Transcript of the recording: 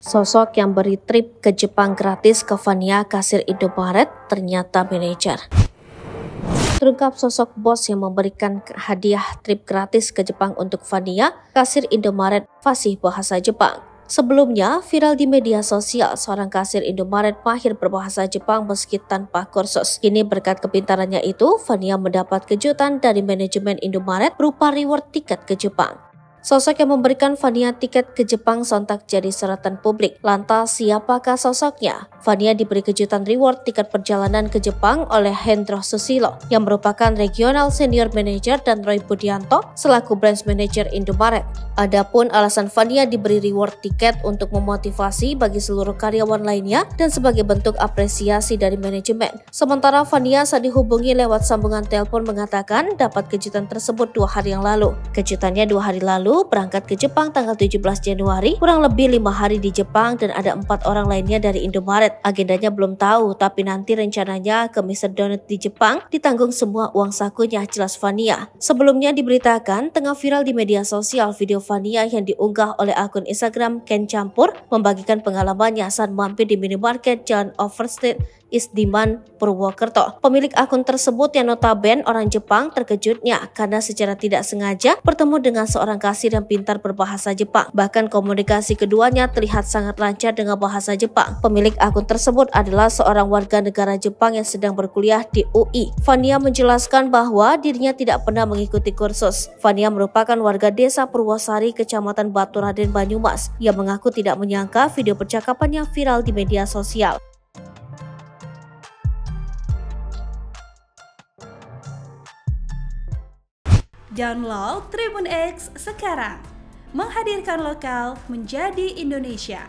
Sosok yang beri trip ke Jepang gratis ke Fania kasir Indomaret ternyata manajer. Terungkap sosok bos yang memberikan hadiah trip gratis ke Jepang untuk Fania, kasir Indomaret fasih bahasa Jepang. Sebelumnya, viral di media sosial seorang kasir Indomaret mahir berbahasa Jepang meski tanpa kursus. Kini berkat kepintarannya itu, Fania mendapat kejutan dari manajemen Indomaret berupa reward tiket ke Jepang. Sosok yang memberikan Fania tiket ke Jepang sontak jadi sorotan publik. Lantas siapakah sosoknya? Fania diberi kejutan reward tiket perjalanan ke Jepang oleh Hendro Susilo yang merupakan Regional Senior Manager dan Roy Budianto selaku Branch Manager Indomaret. Adapun alasan Fania diberi reward tiket untuk memotivasi bagi seluruh karyawan lainnya dan sebagai bentuk apresiasi dari manajemen. Sementara Fania saat dihubungi lewat sambungan telepon mengatakan dapat kejutan tersebut 2 hari yang lalu. Kejutannya 2 hari lalu berangkat ke Jepang tanggal 17 Januari, kurang lebih 5 hari di Jepang dan ada 4 orang lainnya dari Indomaret. Agendanya belum tahu, tapi nanti rencananya ke Mr. Donut di Jepang ditanggung semua uang sakunya, jelas Fania. Sebelumnya diberitakan tengah viral di media sosial video Fania yang diunggah oleh akun Instagram Ken Campur membagikan pengalamannya saat mampir di minimarket Jalan Overstreet Isdiman, Purwokerto. Pemilik akun tersebut yang notabene orang Jepang terkejutnya karena secara tidak sengaja bertemu dengan seorang kasir yang pintar berbahasa Jepang. Bahkan komunikasi keduanya terlihat sangat lancar dengan bahasa Jepang. Pemilik akun tersebut adalah seorang warga negara Jepang yang sedang berkuliah di UI. Fania menjelaskan bahwa dirinya tidak pernah mengikuti kursus. Fania merupakan warga desa Purwosari, Kecamatan Baturaden, Banyumas. Ia mengaku tidak menyangka video percakapannya viral di media sosial. Download Tribun X sekarang, menghadirkan lokal menjadi Indonesia.